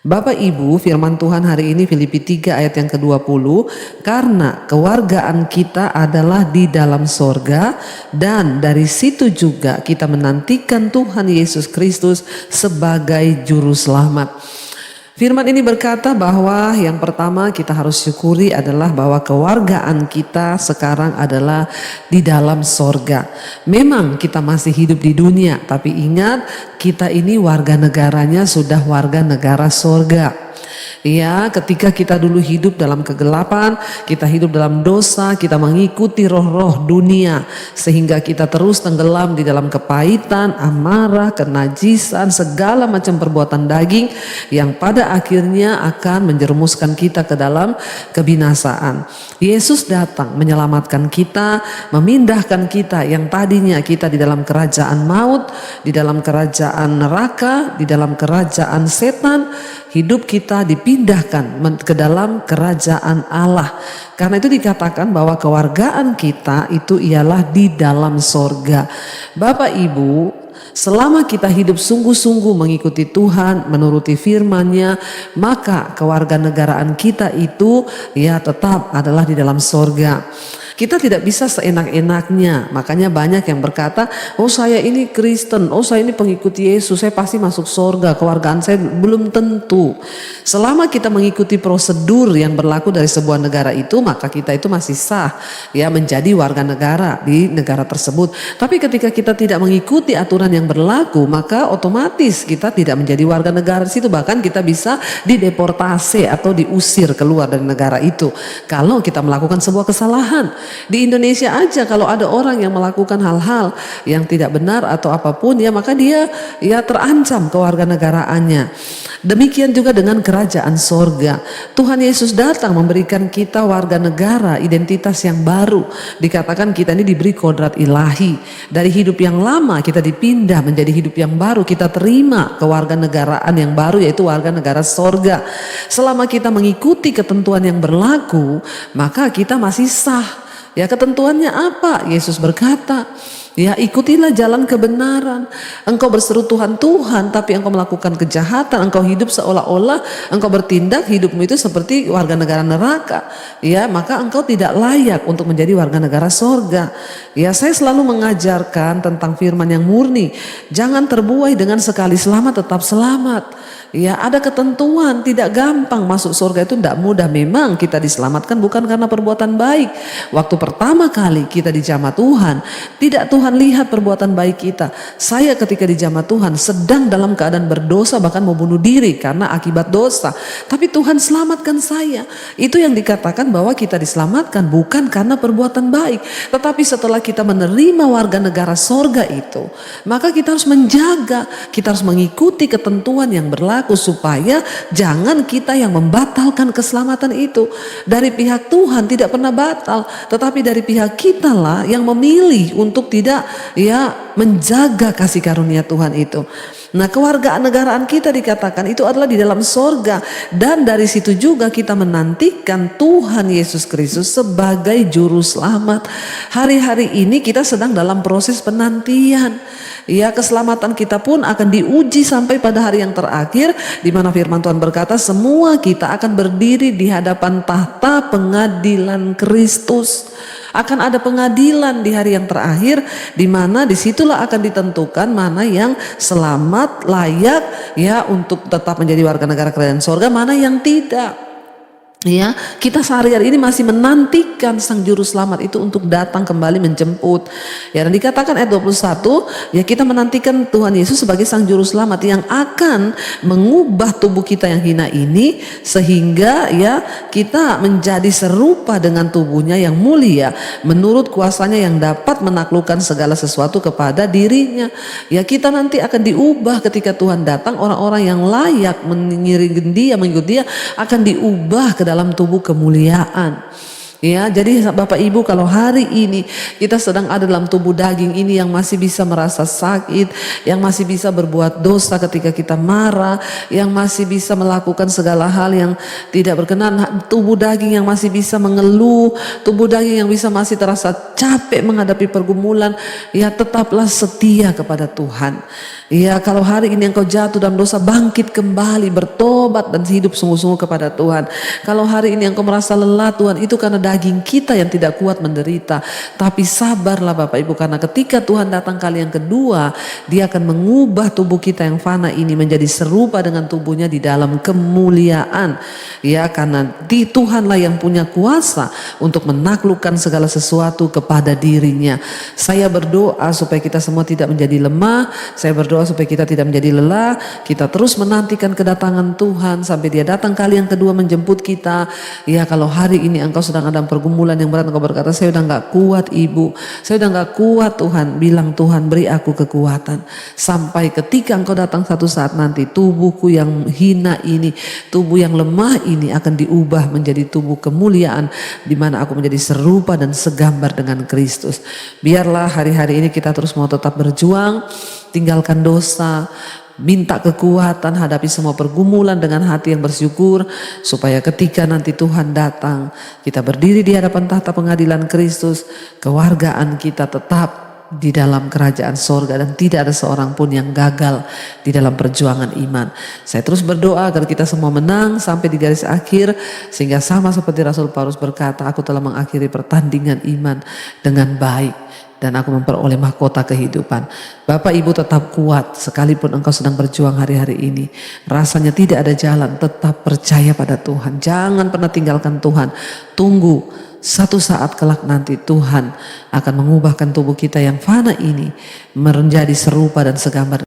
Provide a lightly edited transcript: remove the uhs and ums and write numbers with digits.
Bapak Ibu, firman Tuhan hari ini Filipi 3 ayat yang ke-20, karena kewargaan kita adalah di dalam sorga dan dari situ juga kita menantikan Tuhan Yesus Kristus sebagai juru selamat. Firman ini berkata bahwa yang pertama kita harus syukuri adalah bahwa kewargaan kita sekarang adalah di dalam sorga. Memang kita masih hidup di dunia, tapi ingat kita ini warga negaranya sudah warga negara sorga. Ya, ketika kita dulu hidup dalam kegelapan, kita hidup dalam dosa, kita mengikuti roh-roh dunia sehingga kita terus tenggelam di dalam kepahitan, amarah, kenajisan, segala macam perbuatan daging yang pada akhirnya akan menjerumuskan kita ke dalam kebinasaan. Yesus datang menyelamatkan kita, memindahkan kita yang tadinya kita di dalam kerajaan maut, di dalam kerajaan neraka, di dalam kerajaan setan. Hidup kita dipindahkan ke dalam kerajaan Allah. Karena itu dikatakan bahwa kewargaan kita itu ialah di dalam sorga. Bapak Ibu, selama kita hidup sungguh-sungguh mengikuti Tuhan, menuruti firman-Nya, maka kewarganegaraan kita itu ya tetap adalah di dalam sorga. Kita tidak bisa seenak-enaknya. Makanya banyak yang berkata, oh saya ini Kristen, oh saya ini pengikut Yesus, saya pasti masuk sorga, kewargaan saya belum tentu. Selama kita mengikuti prosedur yang berlaku dari sebuah negara itu, maka kita itu masih sah ya menjadi warga negara di negara tersebut. Tapi ketika kita tidak mengikuti aturan yang berlaku, maka otomatis kita tidak menjadi warga negara di situ. Bahkan kita bisa dideportasi atau diusir keluar dari negara itu kalau kita melakukan sebuah kesalahan. Di Indonesia aja kalau ada orang yang melakukan hal-hal yang tidak benar atau apapun ya, maka dia ya terancam kewarganegaraannya. Demikian juga dengan kerajaan sorga. Tuhan Yesus datang memberikan kita warga negara, identitas yang baru. Dikatakan kita ini diberi kodrat ilahi. Dari hidup yang lama kita dipindah menjadi hidup yang baru. Kita terima kewarganegaraan yang baru, yaitu warga negara sorga. Selama kita mengikuti ketentuan yang berlaku, maka kita masih sah. Ya, ketentuannya apa? Yesus berkata, ya ikutilah jalan kebenaran. Engkau berseru Tuhan, Tuhan, tapi engkau melakukan kejahatan. Engkau hidup seolah-olah engkau bertindak, hidupmu itu seperti warga negara neraka. Ya, maka engkau tidak layak untuk menjadi warga negara sorga. Ya, saya selalu mengajarkan tentang firman yang murni. Jangan terbuai dengan sekali selamat tetap selamat. Ya, ada ketentuan, tidak gampang masuk surga itu, tidak mudah. Memang kita diselamatkan bukan karena perbuatan baik. Waktu pertama kali kita dijamah Tuhan, tidak Tuhan lihat perbuatan baik kita. Saya ketika dijamah Tuhan sedang dalam keadaan berdosa, bahkan mau bunuh diri karena akibat dosa. Tapi Tuhan selamatkan saya. Itu yang dikatakan bahwa kita diselamatkan bukan karena perbuatan baik. Tetapi setelah kita menerima warga negara sorga itu, maka kita harus menjaga, kita harus mengikuti ketentuan yang berlaku supaya jangan kita yang membatalkan keselamatan itu. Dari pihak Tuhan tidak pernah batal, tetapi dari pihak kita lah yang memilih untuk tidak ya menjaga kasih karunia Tuhan itu. Nah, kewarganegaraan kita dikatakan itu adalah di dalam sorga, dan dari situ juga kita menantikan Tuhan Yesus Kristus sebagai juru selamat. Hari-hari ini kita sedang dalam proses penantian. Ya, keselamatan kita pun akan diuji sampai pada hari yang terakhir, di mana firman Tuhan berkata semua kita akan berdiri di hadapan tahta pengadilan Kristus. Akan ada pengadilan di hari yang terakhir, di mana disitulah akan ditentukan mana yang selamat, layak ya untuk tetap menjadi warga negara kerajaan sorga, mana yang tidak. Ya, kita sehari-hari ini masih menantikan sang juru selamat itu untuk datang kembali menjemput. Ya, dan dikatakan ayat 21, ya kita menantikan Tuhan Yesus sebagai sang juru selamat yang akan mengubah tubuh kita yang hina ini sehingga ya kita menjadi serupa dengan tubuhnya yang mulia menurut kuasanya yang dapat menaklukkan segala sesuatu kepada dirinya. Ya, kita nanti akan diubah ketika Tuhan datang. Orang-orang yang layak mengiring dia, mengikut dia akan diubah ke dalam tubuh kemuliaan. Ya, jadi Bapak Ibu, kalau hari ini kita sedang ada dalam tubuh daging ini yang masih bisa merasa sakit, yang masih bisa berbuat dosa ketika kita marah, yang masih bisa melakukan segala hal yang tidak berkenan, tubuh daging yang masih bisa mengeluh, tubuh daging yang bisa masih terasa capek menghadapi pergumulan, ya tetaplah setia kepada Tuhan. Ya, kalau hari ini engkau jatuh dalam dosa, bangkit kembali, bertobat dan hidup sungguh-sungguh kepada Tuhan. Kalau hari ini engkau merasa lelah, Tuhan, itu karena daging kita yang tidak kuat menderita. Tapi sabarlah Bapak Ibu, karena ketika Tuhan datang kali yang kedua, Dia akan mengubah tubuh kita yang fana ini menjadi serupa dengan tubuhnya di dalam kemuliaan. Ya, karena di Tuhanlah yang punya kuasa untuk menaklukkan segala sesuatu kepada dirinya. Saya berdoa supaya kita semua tidak menjadi lemah. Saya berdoa supaya kita tidak menjadi lelah. Kita terus menantikan kedatangan Tuhan sampai Dia datang kali yang kedua menjemput kita. Ya, kalau hari ini engkau sedang ada pergumulan yang berat, engkau berkata, saya udah gak kuat Ibu, saya udah gak kuat Tuhan, bilang, Tuhan beri aku kekuatan. Sampai ketika engkau datang satu saat nanti, tubuhku yang hina ini, tubuh yang lemah ini akan diubah menjadi tubuh kemuliaan, di mana aku menjadi serupa dan segambar dengan Kristus. Biarlah hari-hari ini kita terus mau tetap berjuang, tinggalkan dosa, minta kekuatan, hadapi semua pergumulan dengan hati yang bersyukur, supaya ketika nanti Tuhan datang, kita berdiri di hadapan tahta pengadilan Kristus, kewargaan kita tetap di dalam kerajaan sorga dan tidak ada seorang pun yang gagal di dalam perjuangan iman. Saya terus berdoa agar kita semua menang sampai di garis akhir, sehingga sama seperti Rasul Paulus berkata, aku telah mengakhiri pertandingan iman dengan baik dan aku memperoleh mahkota kehidupan. Bapak Ibu tetap kuat sekalipun engkau sedang berjuang hari-hari ini. Rasanya tidak ada jalan, tetap percaya pada Tuhan. Jangan pernah tinggalkan Tuhan. Tunggu, satu saat kelak nanti Tuhan akan mengubahkan tubuh kita yang fana ini menjadi serupa dan segambar